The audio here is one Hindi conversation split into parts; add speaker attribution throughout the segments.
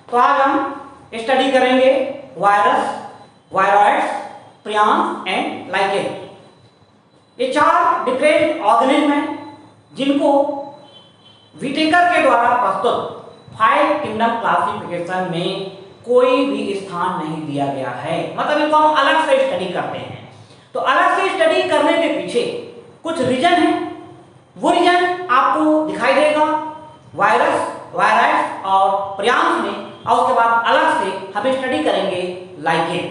Speaker 1: तो आज हम स्टडी करेंगे virus, viroids, prions and lichen. ये 4 डिफरेंट ऑर्गेनिज्म हैं जिनको विटेकर के द्वारा प्रस्तुत 5 किंगडम क्लासिफिकेशन में कोई भी स्थान नहीं दिया गया है। मतलब इनको हम अलग से स्टडी करते हैं। तो अलग से स्टडी करने के पीछे कुछ रीजन है, वो रीजन आपको दिखाई देगा वायरस, वायरॉइड्स और प्रियॉन्स में, और उसके बाद अलग से हम स्टडी करेंगे लाइकेन।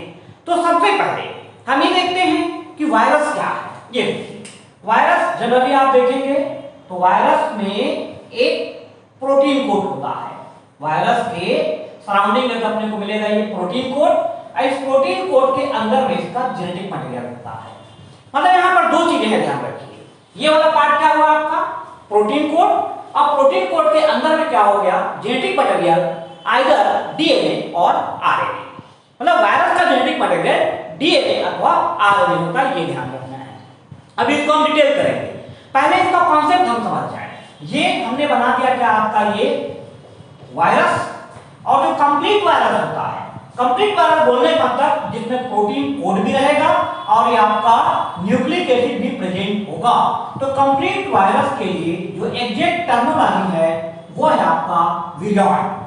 Speaker 1: तो सबसे पहले हम ये देखते हैं कि वायरस क्या है। ये वायरस जनरली आप देखेंगे तो वायरस में एक प्रोटीन कोड होता है। वायरस के सराउंडिंग में अपने को मिलेगा ये प्रोटीन कोड। इस प्रोटीन कोड के अंदर में इसका जेनेटिक मटेरियल होता है। मतलब यहाँ पर 2 चीजें हैं, ध्यान रखिए। ये वाला पार्ट क्या हुआ आपका प्रोटीन कोड, और प्रोटीन कोड के अंदर में क्या हो गया जेनेटिक मटेरियल, आइदर डीएनए और आरएनए। मतलब वायरस का जेनेटिक मटेरियल डीएनए अथवा आरएनए होता है, ये ध्यान रखना है। अभी इसको हम डिटेल करेंगे। पहले इसका कॉन्सेप्ट हम समझ जाएं। ये हमने बना दिया क्या आपका ये वायरस, और जो कंप्लीट वायरस होता है, कंप्लीट वायरस बोलने का मतलब जिसमें प्रोटीन कोड भी रहेगा और ये आपका न्यूक्लिक एसिड भी प्रेजेंट होगा। तो कंप्लीट वायरस के लिए जो एग्जैक्ट टर्मिनोलॉजी है वो है आपका विरियॉइड।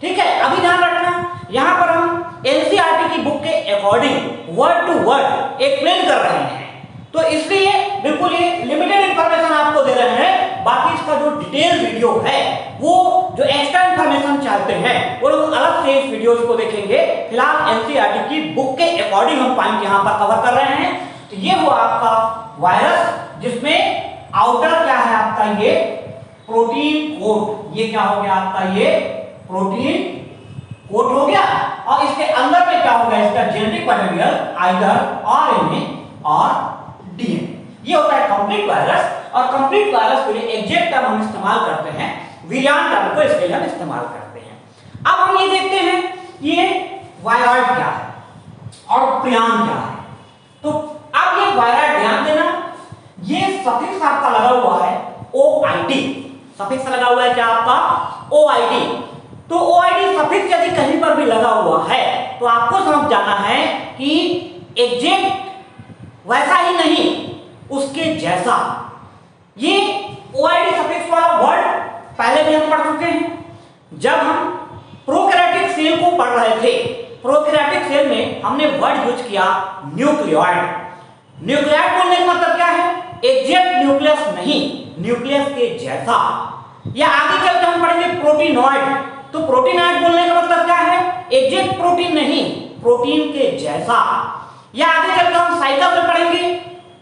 Speaker 1: ठीक है, अभी ध्यान रखना, यहां पर हम एनसीईआरटी की बुक के according word to word explain कर रहे हैं, तो इसलिए बिल्कुल ये लिमिटेड इंफॉर्मेशन आपको दे रहे हैं। बाकी इसका जो डिटेल वीडियो है, वो जो एक्स्ट्रा इंफॉर्मेशन चाहते हैं वो लोग अलग से इस वीडियो को देखेंगे। फिलहाल एनसीईआरटी की बुक के अकॉर्डिंग हम पॉइंट यहां पर कवर कर रहे हैं। तो ये वो आपका वायरस जिसमें आउटर क्या है आपका ये प्रोटीन कोड। ये क्या हो गया आपका ये प्रोटीन कोड हो गया, और इसके अंदर में क्या होगा इसका जेनेटिक मटेरियल, आइदर आरएनए और डीएनए। ये होता है कंप्लीट वायरस। और कंप्लीट वायरस के लिए एग्जैक्ट टर्म हम इस्तेमाल करते हैं, विरियॉन टर्म को इसके लिए हम इस्तेमाल करते हैं। अब हम ये देखते हैं ये वायरॉइड क्या है और प्रियॉन क्या है। तो अब ये वायरॉइड ध्यान देना, ये सफिक्स आपका लगा हुआ है ओआईडी। सफिक्स लगा हुआ है क्या आपका ओआईडी। तो ओआईडी सफिक्स यदि कहीं पर भी लगा हुआ है तो आपको समझ जाना है कि एग्जैक्ट वैसा ही नहीं, उसके जैसा। ये ओआईडी सफिक्स वाला वर्ड पहले भी हम पढ़ चुके हैं जब हम प्रोकैरियोटिक सेल को पढ़ रहे थे। प्रोकैरियोटिक सेल में हमने वर्ड यूज किया न्यूक्लियोइड। न्यूक्लियोइड बोलने का मतलब क्या है, एग्जैक्ट न्यूक्लियस नहीं, न्यूक्लियस के जैसा। या आगे चलकर हम पढ़ेंगे प्रोटीनॉइड। तो प्रोटीनॉइड बोलने का मतलब क्या है, एग्जैक्ट प्रोटीन नहीं, प्रोटीन के जैसा। या आगे चलकर हम साइकिल में पढ़ेंगे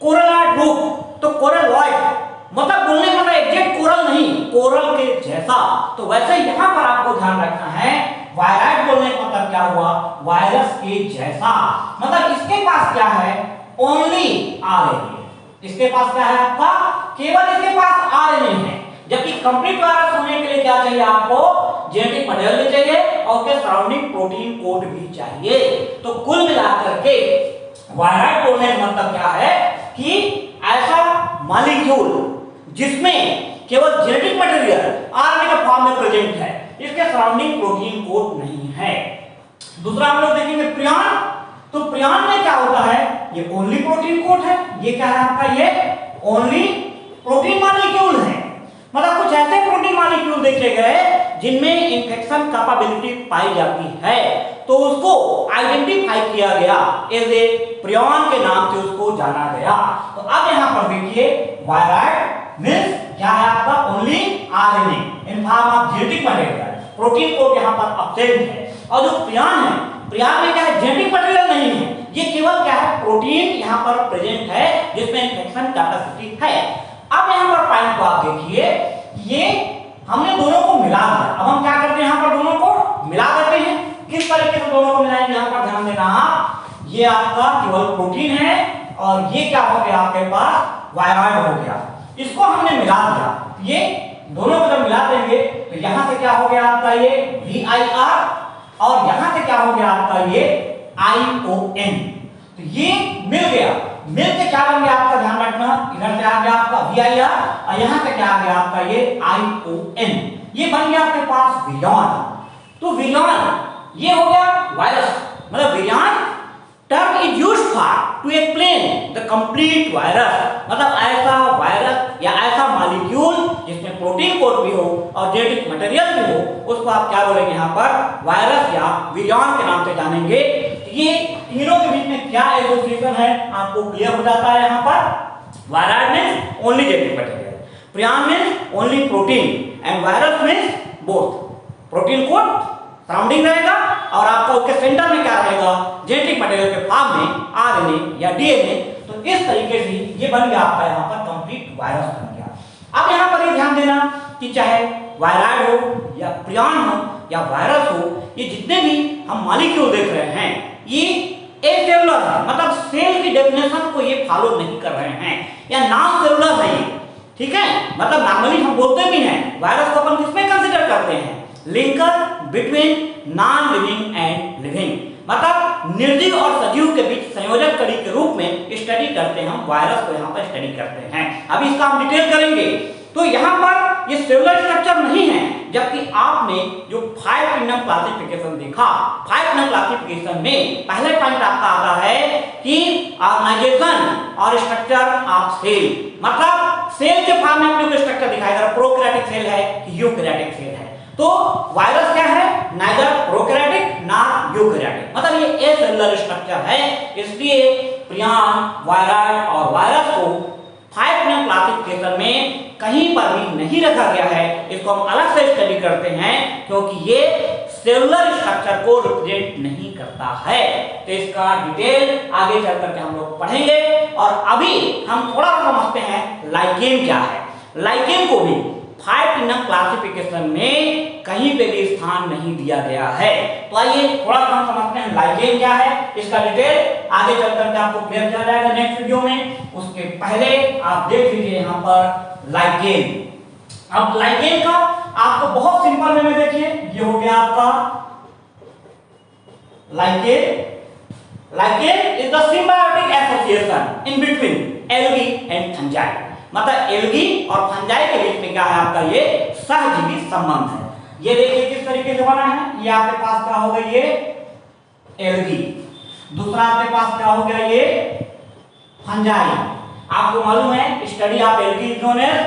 Speaker 1: कोरलॉइड ग्रुप। तो कोरलॉइड मतलब बोलने का मतलब एग्जैक्ट कोरल नहीं, कोरल के जैसा। तो वैसे यहां पर आपको ध्यान रखना है, वायरॉइड बोलने का मतलब क्या हुआ, वायरस के जैसा। मतलब इसके पास क्या है, ओनली आरएनए। इसके पास क्या है आपका, केवल इसके पास आरएनए है। जबकि कंप्लीट वायरस होने के लिए क्या चाहिए आपको, जेनेटिक मटेरियल भी चाहिए और उसके सराउंडिंग प्रोटीन कोड भी चाहिए। तो कुल मिलाकर के वायरॉइड बोलने का मतलब क्या है कि ऐसा मॉलिक्यूल जिसमें केवल जेनेटिक मटेरियल आरएनए का फॉर्म में प्रेजेंट है, इसके सराउंडिंग प्रोटीन कोड नहीं है। दूसरा हम लोग देखेंगे प्रियॉन। तो प्रियॉन में क्या होता है, ये ओनली प्रोटीन कोड है। ये क्या है आपका, ये ओनली प्रोटीन मॉलिक्यूल है। मतलब कुछ ऐसे प्रोटीन मॉलिक्यूल देखे गए जिनमें इंफेक्शन कैपेबिलिटी पाई जाती है, तो उसको आइडेंटिफाई किया गया एज ए प्रियॉन के नाम से उसको जाना गया। तो अब यहां पर देखिए वायरॉइड मींस क्या है आपका, only RNA in form of genetic material. Protein code यहां पर एब्सेंट है। और जो प्रियॉन है, प्रियॉन में क्या है, जेनेटिक मटेरियल नहीं है, ये केवल क्या है, प्रोटीन यहां पर प्रेजेंट है जिसमें इंफेक्शन कैपेसिटी है। अब यहां पर पॉइंट को आप देखिए, ये हमने दोनों को मिला दिया। अब हम क्या करते हैं, यहां पर दोनों को मिला देते हैं। किस तरीके से दोनों को मिलाएंगे, यहां पर ध्यान देना, ये आपका केवल प्रोटीन है और ये क्या हो गया आपके पास वायरॉइड हो गया। इसको हमने मिला दिया, ये दोनों को जब मिला देंगे तो यहां से क्या हो गया आपका ये VIR, और यहां से क्या हो गया आपका ये ION। तो ये मिल गया, मिल के क्या बन गया आपका, ध्यान रखना, इधर से आ गया आपका VIR और यहां से क्या आ गया आपका ये ION। ये बन गया आपके पास विरियॉन। तो विरियन ये हो गया वायरस, मतलब virion term is used for to explain the complete virus, मतलब ऐसा वायरस या ऐसा मॉलिक्यूल जिसमें प्रोटीन कोड भी हो और जेनेटिक मटेरियल भी हो, उसको आप क्या बोलेंगे यहाँ पर वायरस या विरियन के नाम से जानेंगे। ये तीनों के बीच में क्या एसोसिएशन है आपको क्लियर हो जाता है यहाँ पर। Wired means only genetic material, prion means only protein and virus means both. Protein code surrounding रहेगा और आपका उसके सेंटर में क्या रहेगा, जेनेटिक मटेरियल के फॉर्म में आरएनए या डीएनए। तो इस तरीके से ये बन गया आपका यहाँ पर कंप्लीट वायरस बन गया। अब यहाँ पर ये ध्यान देना कि चाहे वायराइड हो या प्रियन हो या वायरस हो, ये जितने भी हम मॉलिक्यूल देख रहे हैं ये एसेलुलर है, मतलब सेल की डेफिनेशन को ये फॉलो नहीं कर रहे हैं या नॉन सेलुलर है ये, ठीक है। मतलब नॉर्मली हम बोलते भी हैं वायरस को अपन किसमें कंसीडर करते हैं, linker between non living and living, मतलब निर्जीव और सजीव के बीच संयोजक कड़ी के रूप में स्टडी करते हैं हम वायरस को यहाँ पर स्टडी करते हैं। अभी इसका हम डिटेल करेंगे। तो यहाँ पर ये सेलुलर स्ट्रक्चर नहीं है, जबकि आपने जो 5 किंगडम क्लासिफिकेशन देखा, 5 किंगडम क्लासिफिकेशन में पहले पॉइंट आपका आता है कि ऑर्गेनाइजेशन और स्ट्रक्चर ऑफ सेल, मतलब सेल के फॉर्म में अपने को स्ट्रक्चर दिखाई दे रहा है, प्रोकैरियोटिक सेल है कि यूकैरियोटिक सेल है। तो वायरस क्या है, नाइदर प्रोकैरियोटिक नॉर यूकैरियोटिक, मतलब ये एसेलुलर स्ट्रक्चर है। इसलिए प्रियन, वायराइड और वायरस को 5 किंगडम क्लासिफिकेशन में कहीं पर भी नहीं रखा गया है। इसको हम अलग से स्टडी करते हैं क्योंकि ये सेलुलर स्ट्रक्चर को रिप्रेजेंट नहीं करता है। तो इसका डिटेल आगे चल करके हम लोग पढ़ेंगे। और अभी हम थोड़ा समझते हैं लाइकेन क्या है। लाइकेन को भी 5 किंगडम क्लासिफिकेशन में कहीं पे भी स्थान नहीं दिया गया है। तो आइए थोड़ा हम समझते हैं लाइकेन क्या है। इसका डिटेल आगे चल करके आपको क्लियर किया जाएगा नेक्स्ट वीडियो में। उसके पहले आप देख लीजिए यहाँ पर लाइकेन। अब लाइकेन का आपको बहुत सिंपल वे में देखिए, ये हो गया आपका lichen. Lichen is the symbiotic association in between algae and fungi, मतलब एल्गी और फंजाई के बीच में क्या है आपका ये सहजीवी संबंध है। ये देखिए किस तरीके से बना है। ये आपके पास क्या हो गया, ये एल्गी, दूसरा आपके पास क्या हो गया, ये फंजाई। आपको मालूम है study of algae is known as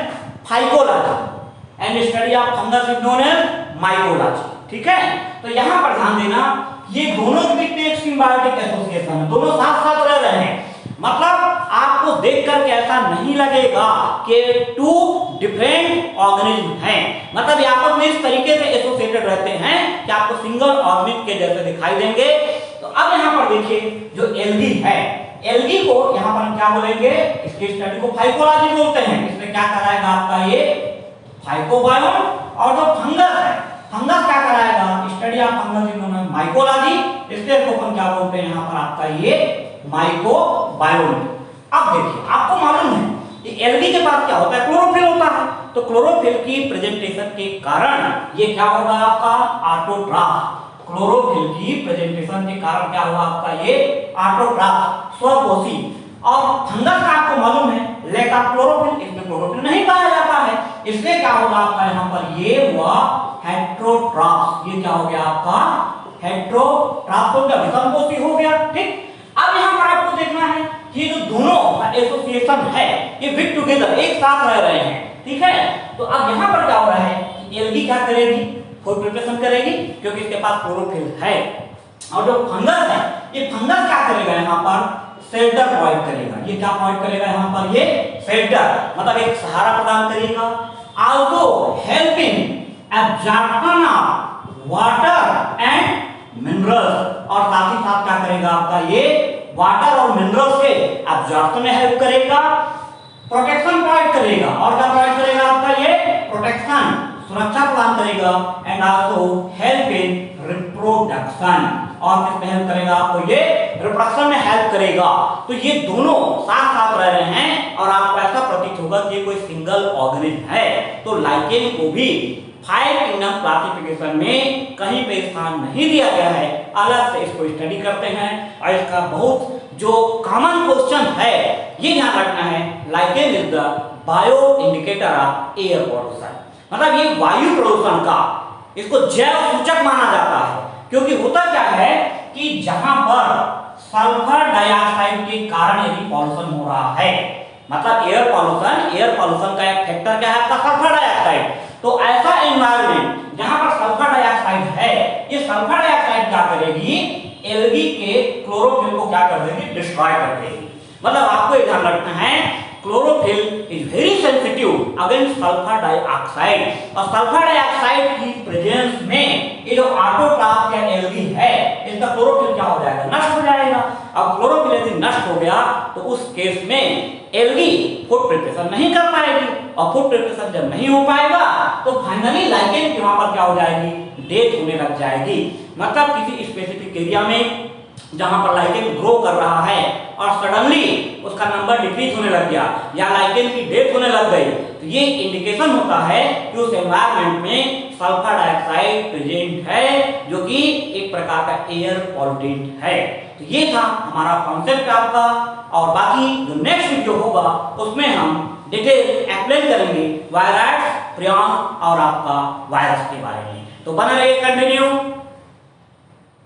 Speaker 1: phycology and study of fungus is known as mycology, ठीक है। तो यहां पर ध्यान देना, ये दोनों के बीच में एक सिम्बायोटिक एसोसिएशन है, दोनों साथ साथ रह रहे हैं। मतलब आपको देख करके ऐसा नहीं लगेगा कि 2 डिफरेंट ऑर्गेनिज्म हैं, मतलब ये आपस में इस तरीके से एसोसिएटेड रहते हैं कि आपको सिंगल ऑर्गेनिज्म के जैसे दिखाई देंगे। तो अब यहाँ पर देखिए जो एल्गी है, एल्गी को यहाँ पर हम क्या बोलेंगे, इसकी स्टडी को फाइकोलॉजी बोलते हैं। इसमें क्या कराएगा आपका ये फाइकोबायोम। और जो फंगस है, फंगस क्या कराएगा, study of fungus is known as mycology. इसके को हम क्या बोलते हैं यहाँ पर आपका ये माइकोबायोम। अब देखिए आपको मालूम है कि एल्गी के पास क्या होता है, क्लोरोफिल होता है। तो क्लोरोफिल की प्रेजेंटेशन के कारण ये क्या होगा आपका ऑटोट्रॉफ। क्लोरोफिल की प्रेजेंटेशन के कारण क्या हुआ आपका ये ऑटोट्रॉफ, स्वपोषी। और फंगस का आपको मालूम है लैक ऑफ क्लोरोफिल, इसमें क्लोरोफिल नहीं पाया जाता है, इसलिए क्या होगा आपका यहाँ पर ये हुआ हेटेरोट्रॉफ। ये क्या हो गया आपका हेटेरोट्रॉफ हो गया, विषमपोषी हो गया, ठीक। अब यहाँ पर आपको देखना है कि जो दोनों का एसोसिएशन है ये विक टुगेदर एक साथ रह रहे हैं, ठीक है। तो अब यहाँ पर क्या हो रहा है कि एल्गी क्या करेगी, फोटोसिंथेसिस करेगी क्योंकि इसके पास क्लोरोफिल है। और जो फंगस है, ये फंगस क्या करेगा यहाँ पर, शेल्टर प्रोवाइड करेगा। ये क्या प्रोवाइड करेगा यहाँ पर, ये शेल्टर, मतलब एक सहारा प्रदान करेगा। Also helping absorption of water and minerals, और साथ ही साथ क्या करेगा आपका ये वाटर और मिनरल्स के एब्जॉर्प्शन में हेल्प करेगा, प्रोटेक्शन प्रोवाइड करेगा। और क्या प्रोवाइड करेगा आपका ये प्रोटेक्शन, सुरक्षा प्रदान करेगा। And also help in reproduction, और किसमें हेल्प करेगा आपको ये रिप्रोडक्शन में हेल्प करेगा। तो ये दोनों साथ साथ रह रहे हैं और आपको ऐसा प्रतीत होगा कि ये कोई सिंगल ऑर्गेनिज्म है। तो लाइकेन को भी 5 किंगडम क्लासिफिकेशन में कहीं पे स्थान नहीं दिया गया है, अलग से इसको स्टडी करते हैं। और इसका बहुत जो कॉमन क्वेश्चन है ये ध्यान रखना है, lichen is the bio indicator of air pollution, मतलब ये वायु प्रदूषण का इसको जैव सूचक माना जाता है, क्योंकि होता क्या है कि जहां पर सल्फर डाइऑक्साइड के कारण यदि पॉल्यूशन हो रहा है, मतलब एयर पॉल्यूशन का एक फैक्टर क्या है आपका सल्फर डाइऑक्साइड। तो ऐसा एनवायरनमेंट जहां पर सल्फर डाइऑक्साइड है, ये सल्फर डाइऑक्साइड क्या करेगी, एल्गी के क्लोरोफिल को क्या कर देगी, डिस्ट्रॉय कर देगी। मतलब आपको ये ध्यान रखना है, chlorophyll is very sensitive against sulphur dioxide, और सल्फर डाइऑक्साइड की प्रेजेंस में ये जो ऑटोट्रॉफ या एल्गी है, इसका क्लोरोफिल क्या हो जाएगा, नष्ट हो जाएगा। अब क्लोरोफिल यदि नष्ट हो गया तो उस केस में एल्गी फूड प्रिपरेशन नहीं कर पाएगी, और फूड प्रिपरेशन जब नहीं हो पाएगा तो फाइनली लाइकेन की वहां पर क्या हो जाएगी, डेथ होने लग जाएगी। मतलब किसी स्पेसिफिक एरिया में जहां पर लाइकेन ग्रो कर रहा है और सडनली उसका नंबर डिक्रीज होने लग गया या लाइकेन की डेथ होने लग गई, तो ये इंडिकेशन होता है कि उस एनवायरनमेंट में सल्फर डाइऑक्साइड प्रेजेंट है, जो कि एक प्रकार का एयर पॉल्यूटेंट है। तो ये था हमारा कॉन्सेप्ट आपका, और बाकी जो नेक्स्ट वीडियो होगा उसमें हम डिटेल एक्सप्लेन करेंगे वायरस, प्रियॉन और आपका वायरस के बारे में। तो बना रहिए, कंटिन्यू।